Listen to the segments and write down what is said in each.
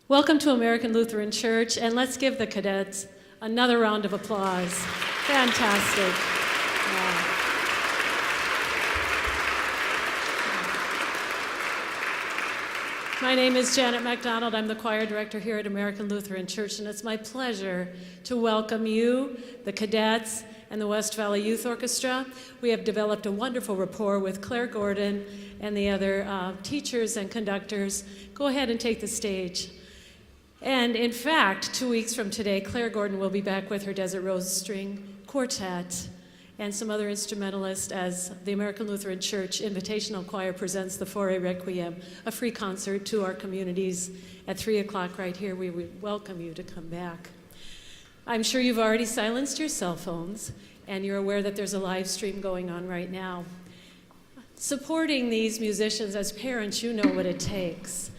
Welcome to American Lutheran Church, and let's give the cadets another round of applause. Fantastic. Wow. My name is Janet MacDonald. I'm the choir director here at American Lutheran Church, and it's my pleasure to welcome you, the cadets, and the West Valley Youth Orchestra. We have developed a wonderful rapport with Claire Gordon and the other teachers and conductors. Go ahead and take the stage. And in fact, 2 weeks from today, Claire Gordon will be back with her Desert Rose String Quartet and some other instrumentalists as the American Lutheran Church Invitational Choir presents the Foray Requiem, a free concert to our communities at 3 o'clock right here. We would welcome you to come back. I'm sure you've already silenced your cell phones and you're aware that there's a live stream going on right now. Supporting these musicians as parents, you know what it takes.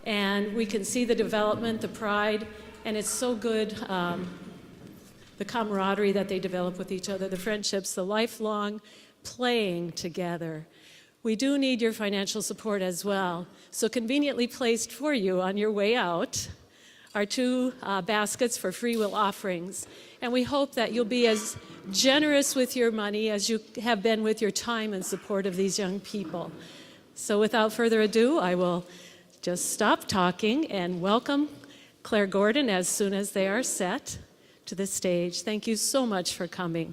And we can see the development, the pride, and it's so good, the camaraderie that they develop with each other, the friendships, the lifelong playing together. We do need your financial support as well. So conveniently placed for you on your way out are 2 baskets for free will offerings. And we hope that you'll be as generous with your money as you have been with your time in support of these young people. So without further ado, I will just stop talking and welcome Claire Gordon as soon as they are set to the stage. Thank you so much for coming.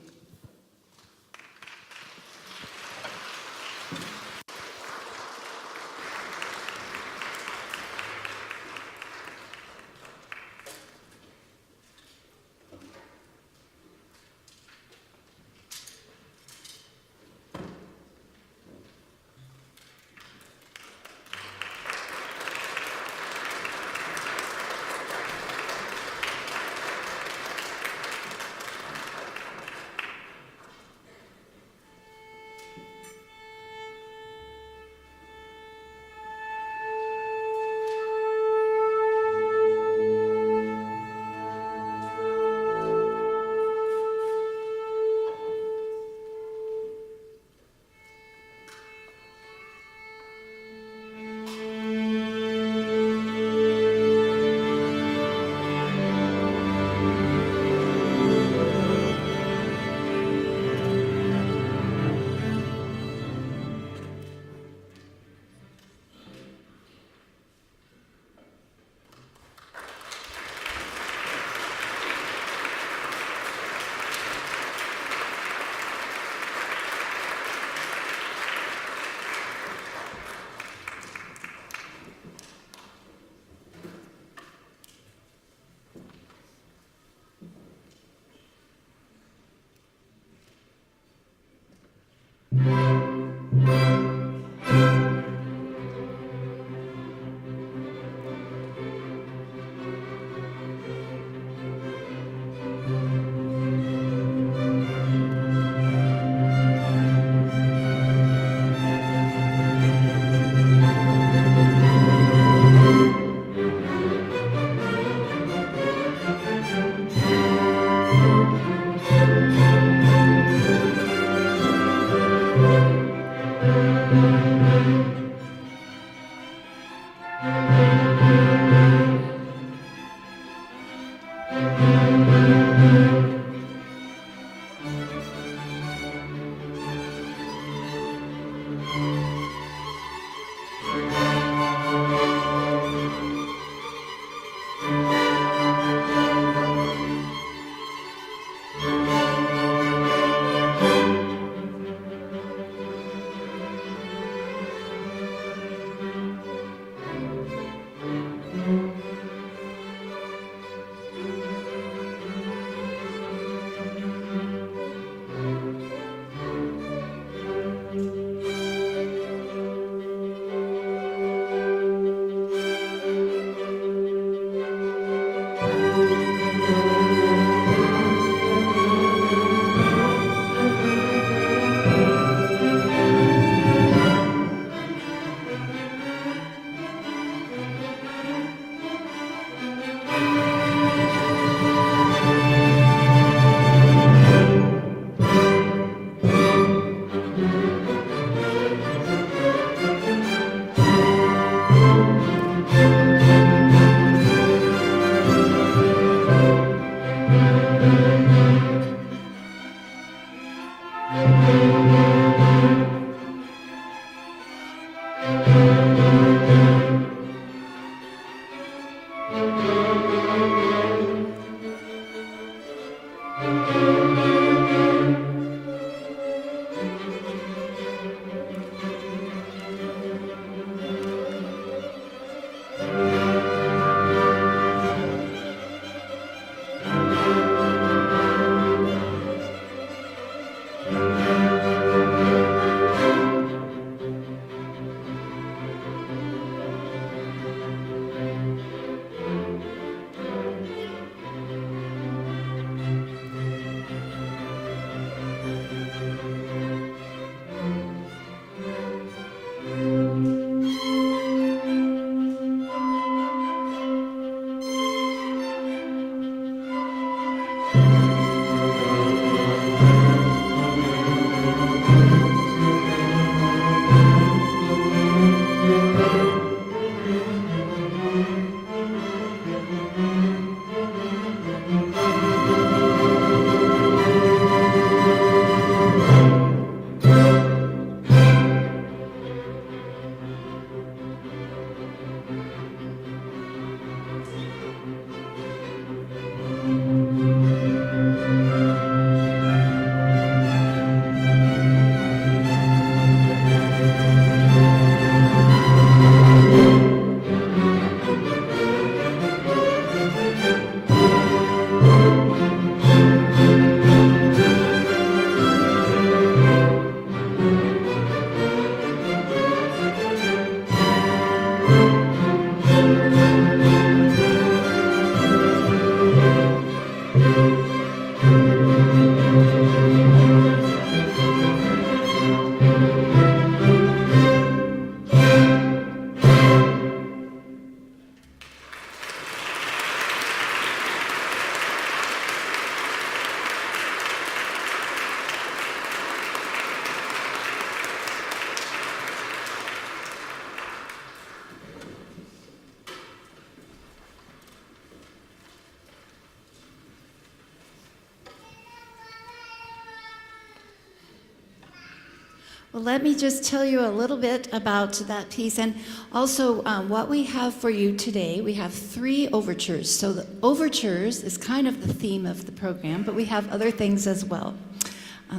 Well, let me just tell you a little bit about that piece, and also what we have for you today. We have 3 overtures. So the overtures is kind of the theme of the program, but we have other things as well.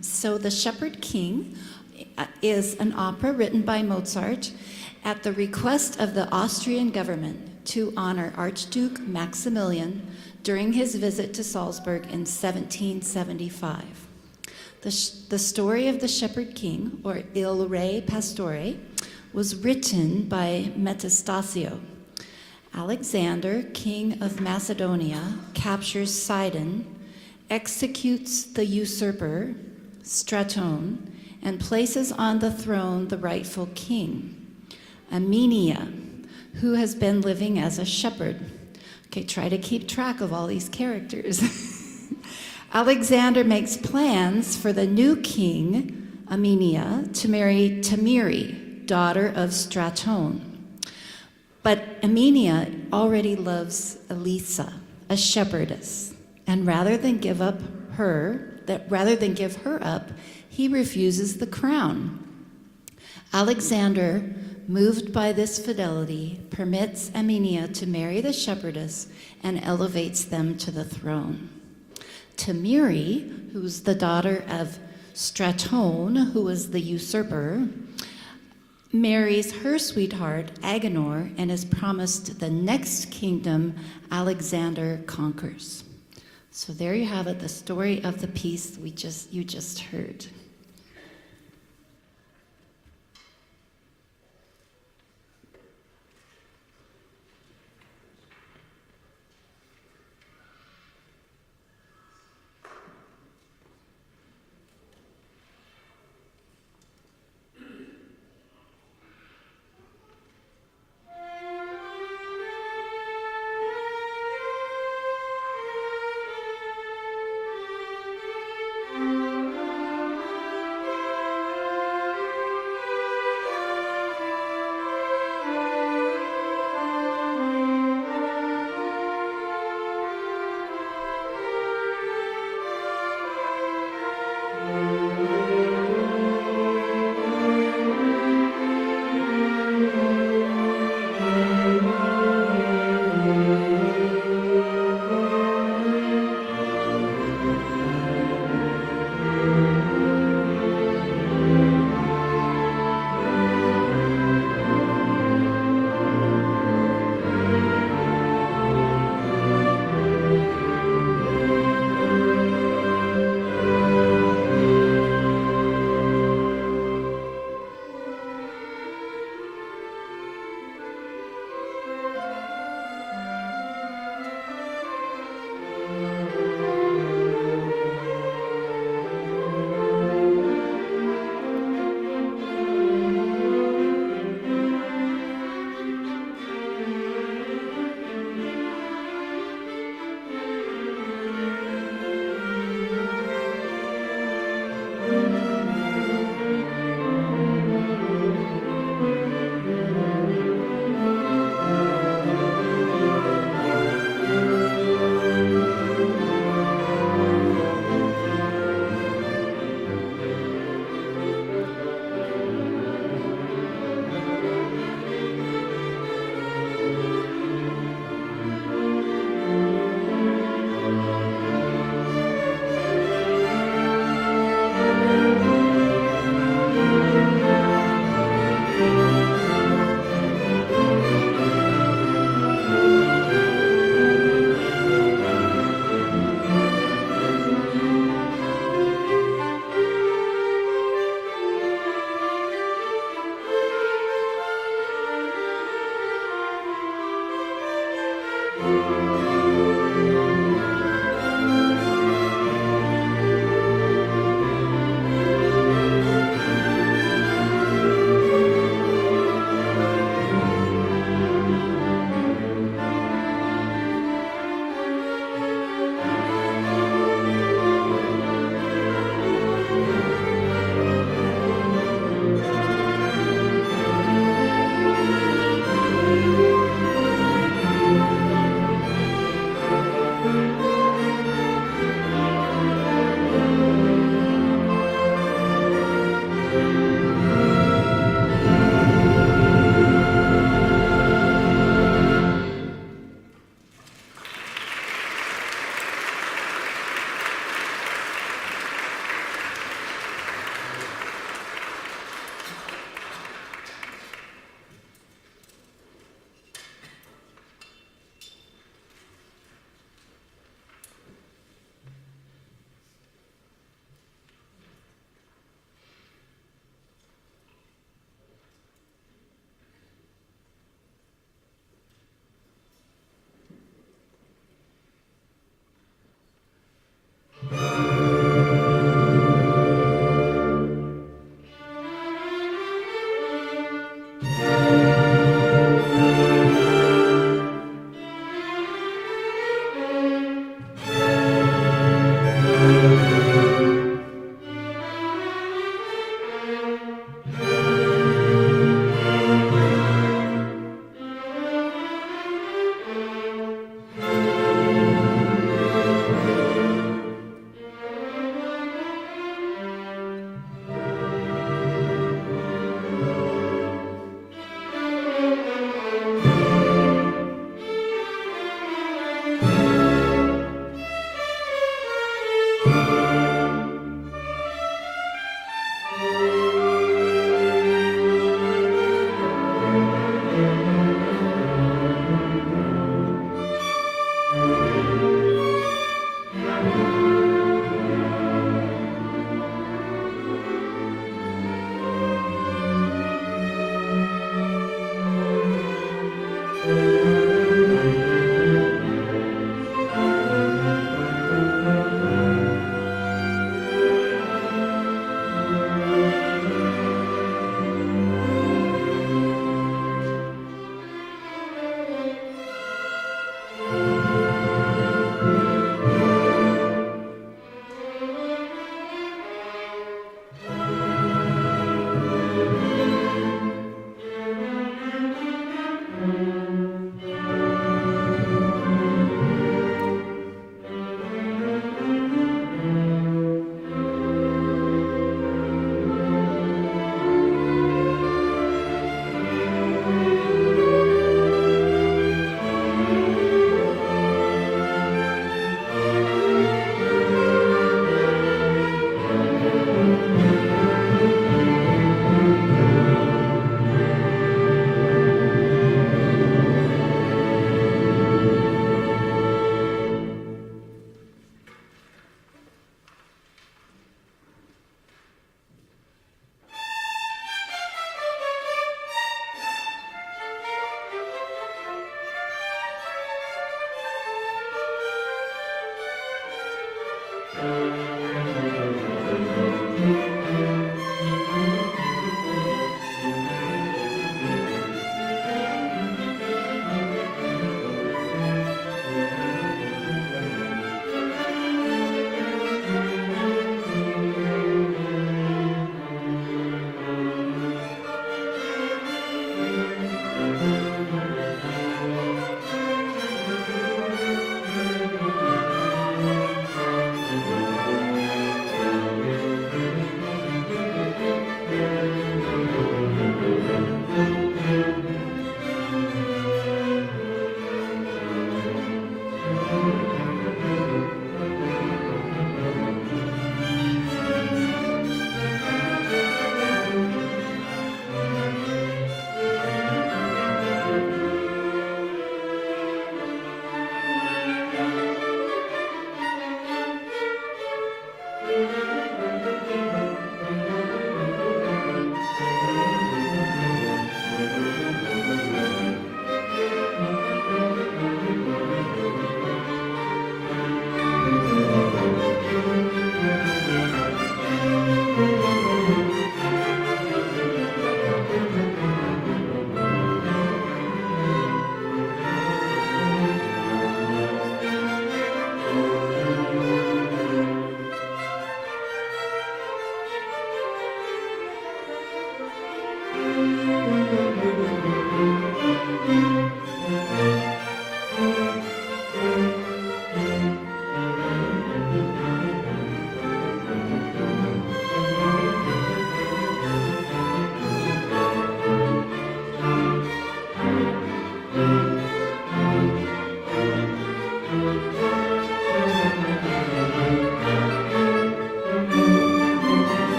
So The Shepherd King is an opera written by Mozart at the request of the Austrian government to honor Archduke Maximilian during his visit to Salzburg in 1775. The story of the Shepherd King, or Il Re Pastore, was written by Metastasio. Alexander, king of Macedonia, captures Sidon, executes the usurper, Straton, and places on the throne the rightful king, Armenia, who has been living as a shepherd. Okay, try to keep track of all these characters. Alexander makes plans for the new king, Armenia, to marry Tamiri, daughter of Straton. But Amenia already loves Elisa, a shepherdess, and rather than give her up, he refuses the crown. Alexander, moved by this fidelity, permits Amenia to marry the shepherdess and elevates them to the throne. Tamiri, who's the daughter of Stratone, who was the usurper, marries her sweetheart, Agenor, and is promised the next kingdom Alexander conquers. So there you have it, the story of the piece you just heard.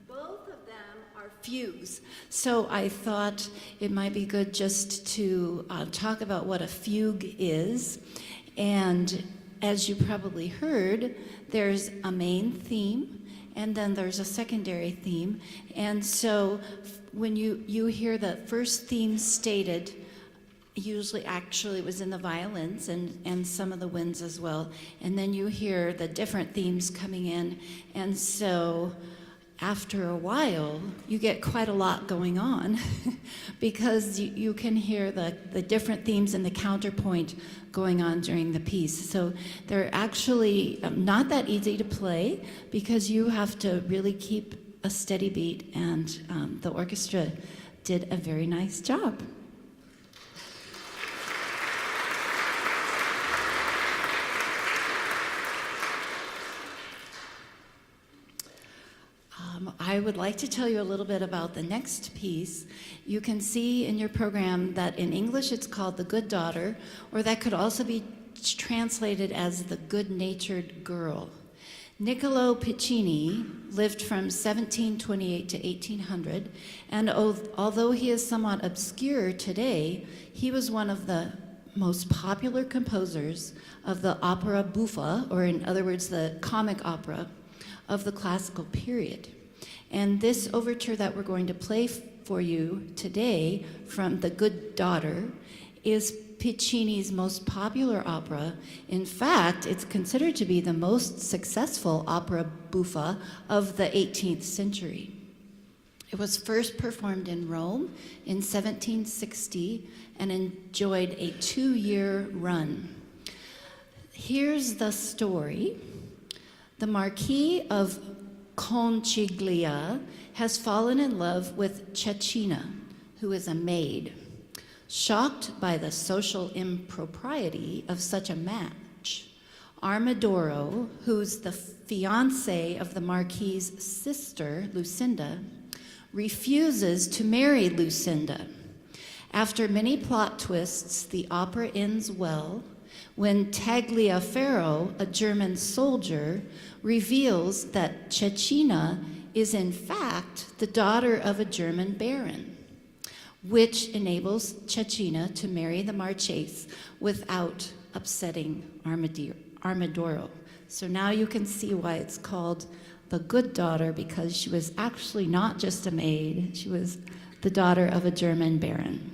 Both of them are fugues. So I thought it might be good just to talk about what a fugue is. And as you probably heard, there's a main theme, and then there's a secondary theme. And so when you hear the first theme stated, usually actually it was in the violins and some of the winds as well. And then you hear the different themes coming in. And so after a while, you get quite a lot going on because you can hear the different themes and the counterpoint going on during the piece. So they're actually not that easy to play because you have to really keep a steady beat, and the orchestra did a very nice job. I would like to tell you a little bit about the next piece. You can see in your program that in English it's called The Good Daughter, or that could also be translated as The Good-Natured Girl. Niccolo Piccini lived from 1728 to 1800, and although he is somewhat obscure today, he was one of the most popular composers of the opera buffa, or in other words, the comic opera of the classical period. And this overture that we're going to play for you today from The Good Daughter is Piccini's most popular opera. In fact, it's considered to be the most successful opera buffa of the 18th century. It was first performed in Rome in 1760 and enjoyed a 2-year run. Here's the story. The Marquis of Conciglia has fallen in love with Cecchina, who is a maid. Shocked by the social impropriety of such a match, Armadoro, who's the fiancé of the Marquis's sister, Lucinda, refuses to marry Lucinda. After many plot twists, the opera ends well when Tagliaferro, a German soldier, reveals that Cecchina is in fact the daughter of a German baron, which enables Cecchina to marry the Marchese without upsetting Armadoro. So now you can see why it's called The Good Daughter, because she was actually not just a maid, she was the daughter of a German baron.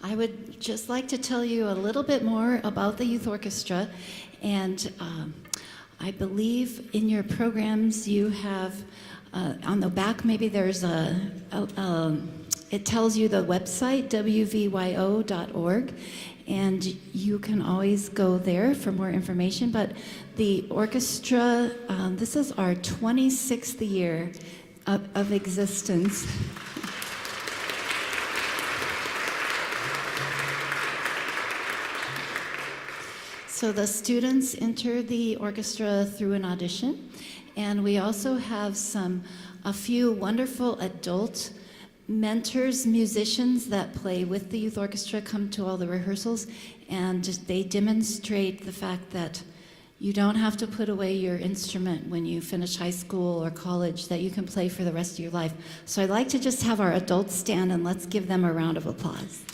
I would just like to tell you a little bit more about the youth orchestra. And I believe in your programs you have, on the back maybe there's it tells you the website, wvyo.org, and you can always go there for more information. But the orchestra, this is our 26th year of existence. So the students enter the orchestra through an audition, and we also have a few wonderful adult mentors, musicians that play with the youth orchestra come to all the rehearsals, and they demonstrate the fact that you don't have to put away your instrument when you finish high school or college, that you can play for the rest of your life. So I'd like to just have our adults stand and let's give them a round of applause.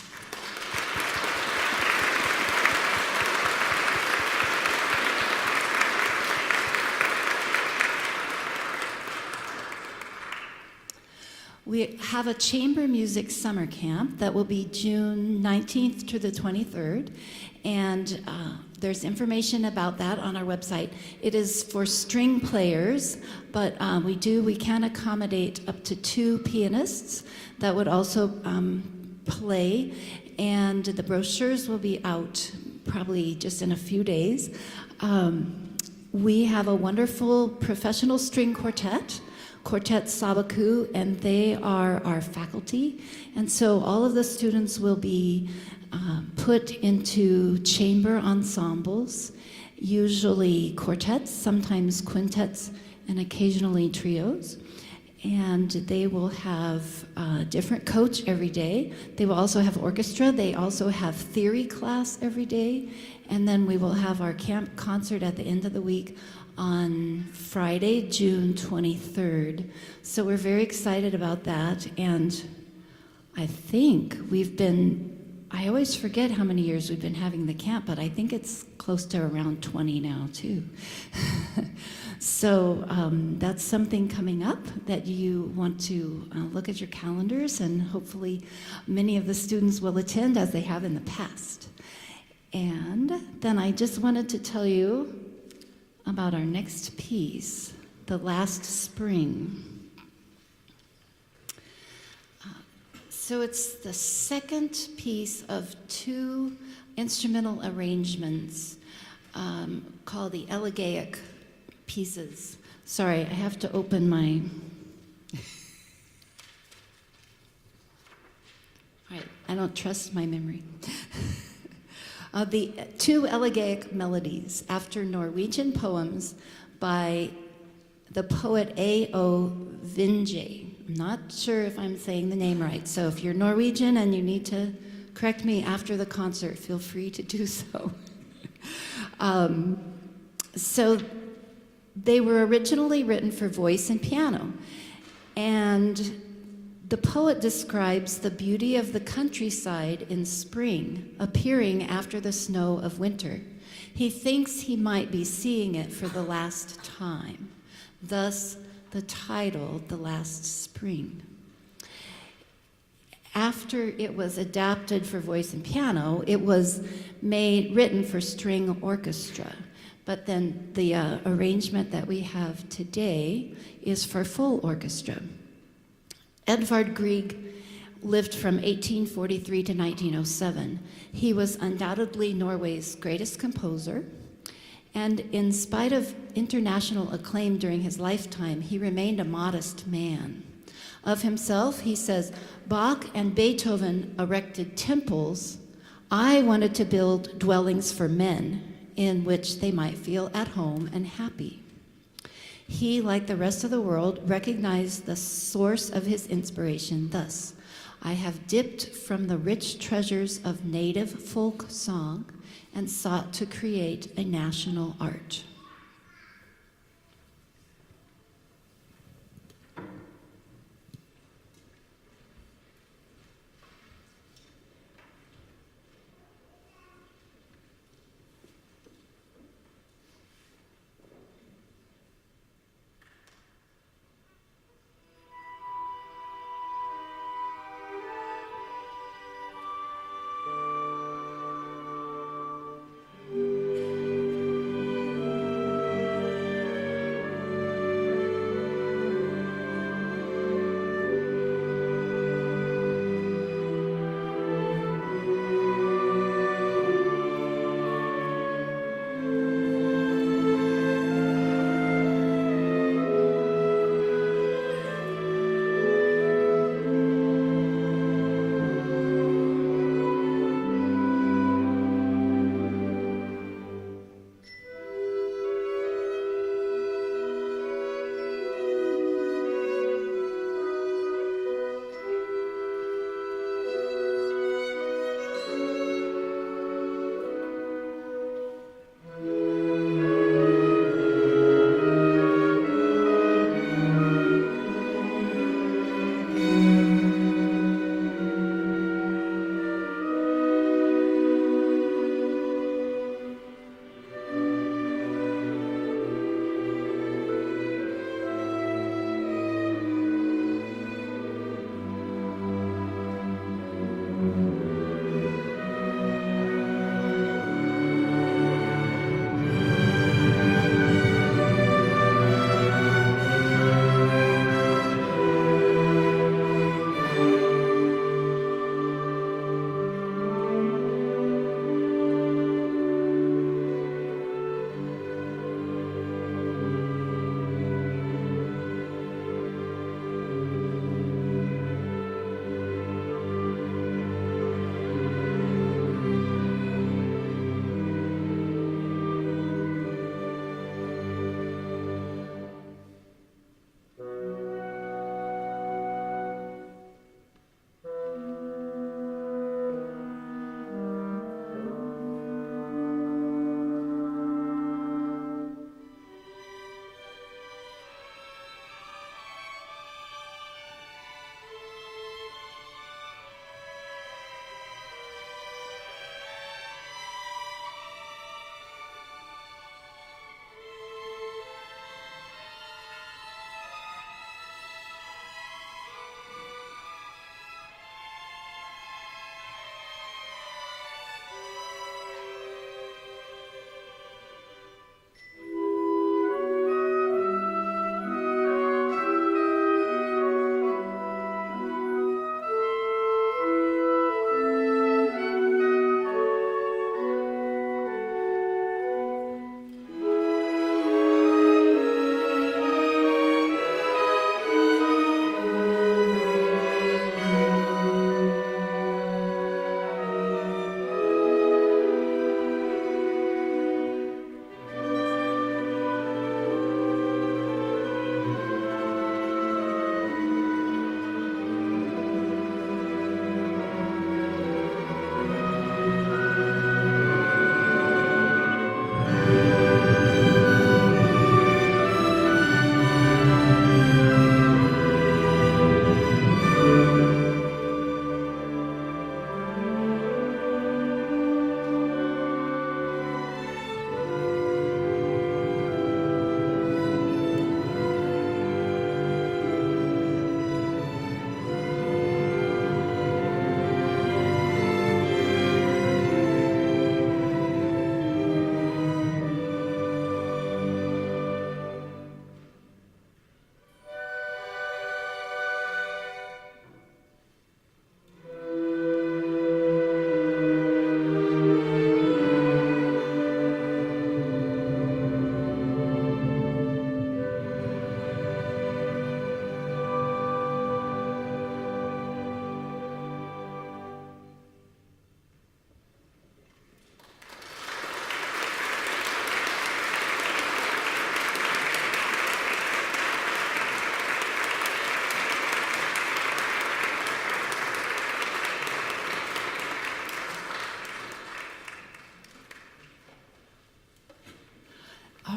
We have a chamber music summer camp that will be June 19th to the 23rd, and there's information about that on our website. It is for string players, but we can accommodate up to 2 pianists that would also play, and the brochures will be out probably just in a few days. We have a wonderful professional string Quartet Sabaku, and they are our faculty. And so all of the students will be put into chamber ensembles, usually quartets, sometimes quintets, and occasionally trios. And they will have a different coach every day. They will also have orchestra. They also have theory class every day. And then we will have our camp concert at the end of the week on Friday, June 23rd. So we're very excited about that. And I think I always forget how many years we've been having the camp, but I think it's close to around 20 now too. So that's something coming up that you want to look at your calendars, and hopefully many of the students will attend as they have in the past. And then I just wanted to tell you about our next piece, The Last Spring. So it's the second piece of 2 instrumental arrangements called the Elegaic Pieces. Sorry, I have to open my... All right, I don't trust my memory. The 2 Elegaic melodies after Norwegian poems by the poet A.O. Vinje. I'm not sure if I'm saying the name right, so if you're Norwegian and you need to correct me after the concert, feel free to do so. So they were originally written for voice and piano, and the poet describes the beauty of the countryside in spring, appearing after the snow of winter. He thinks he might be seeing it for the last time. Thus, the title, The Last Spring. After it was adapted for voice and piano, it was written for string orchestra. But then the arrangement that we have today is for full orchestra. Edvard Grieg lived from 1843 to 1907. He was undoubtedly Norway's greatest composer, and in spite of international acclaim during his lifetime, he remained a modest man. Of himself, he says, Bach and Beethoven erected temples. I wanted to build dwellings for men in which they might feel at home and happy. He, like the rest of the world, recognized the source of his inspiration thus: I have dipped from the rich treasures of native folk song and sought to create a national art.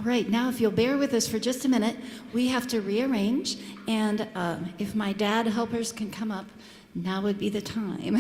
right, now if you'll bear with us for just a minute, we have to rearrange, and if my dad helpers can come up, now would be the time.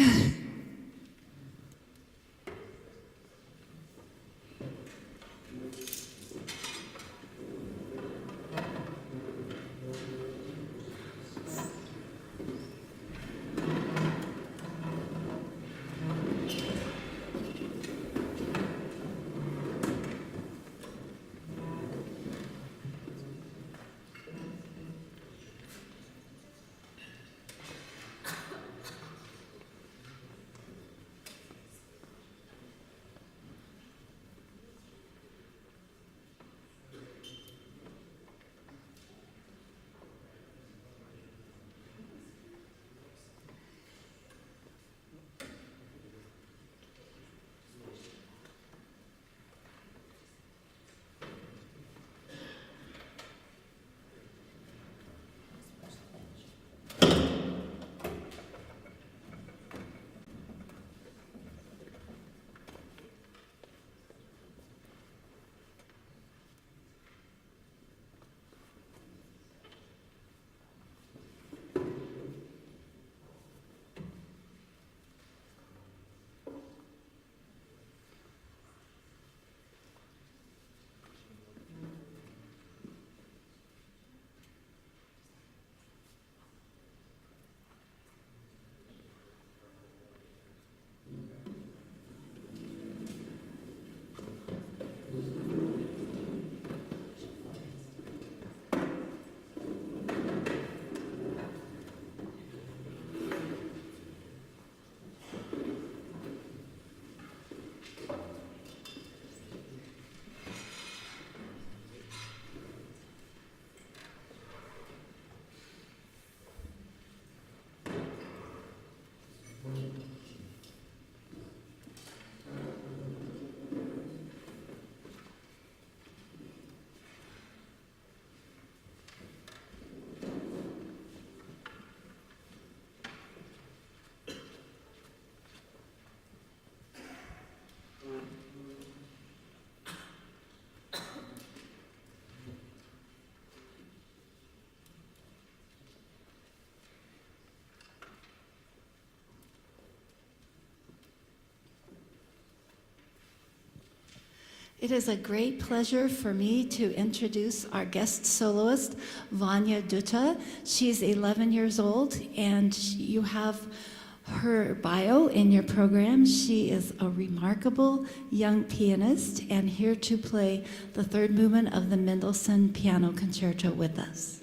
It is a great pleasure for me to introduce our guest soloist, Vanya Dutta. She's 11 years old, and you have her bio in your program. She is a remarkable young pianist and here to play the third movement of the Mendelssohn Piano Concerto with us.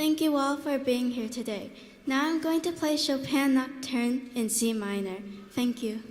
Thank you all for being here today. Now I'm going to play Chopin Nocturne in C minor. Thank you.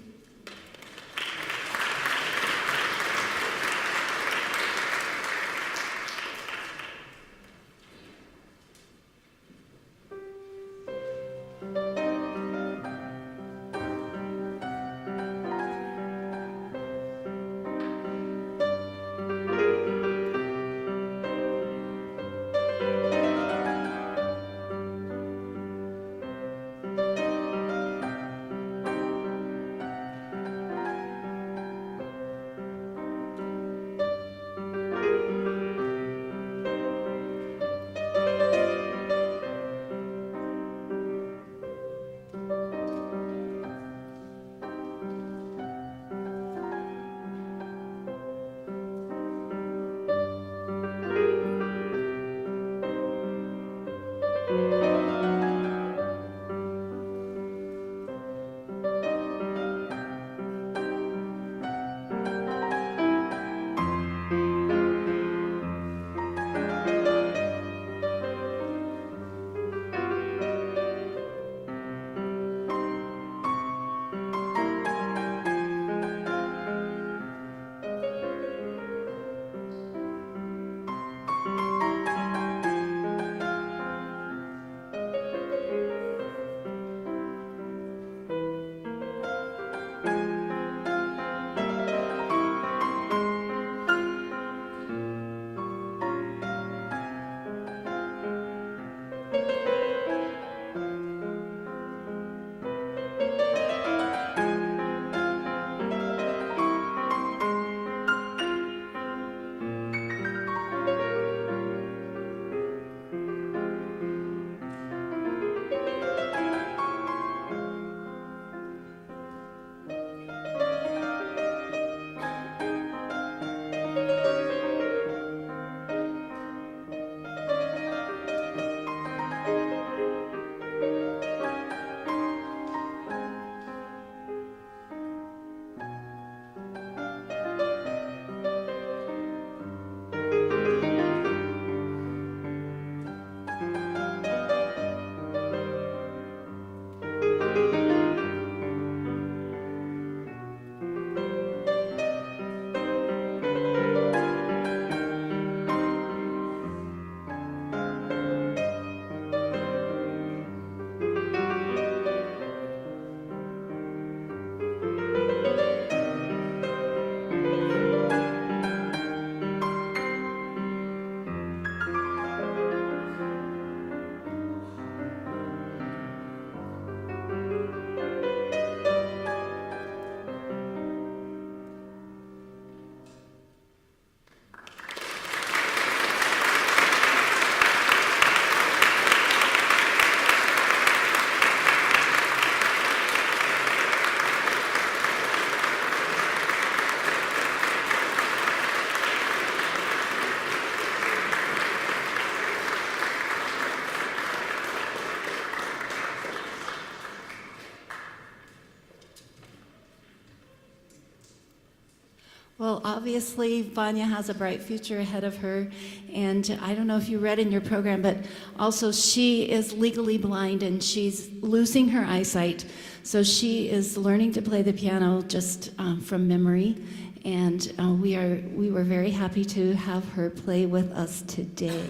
obviously, Vanya has a bright future ahead of her. And I don't know if you read in your program, but also she is legally blind and she's losing her eyesight. So she is learning to play the piano just from memory. And we were very happy to have her play with us today.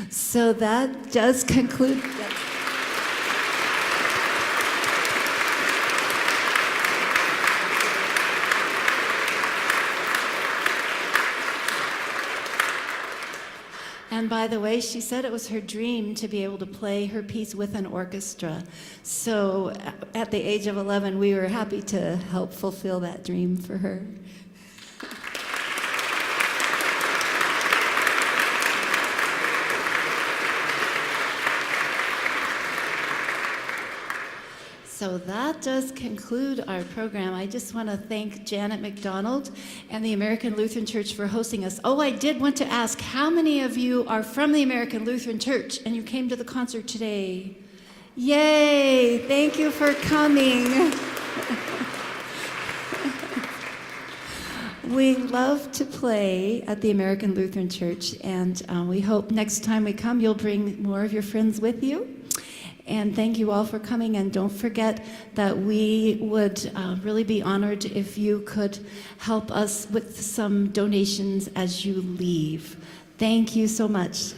So that does conclude. And by the way, she said it was her dream to be able to play her piece with an orchestra. So at the age of 11, we were happy to help fulfill that dream for her. So that does conclude our program. I just want to thank Janet McDonald and the American Lutheran Church for hosting us. Oh, I did want to ask, how many of you are from the American Lutheran Church and you came to the concert today? Yay! Thank you for coming. We love to play at the American Lutheran Church, and we hope next time we come, you'll bring more of your friends with you. And thank you all for coming, and don't forget that we would really be honored if you could help us with some donations as you leave. Thank you so much.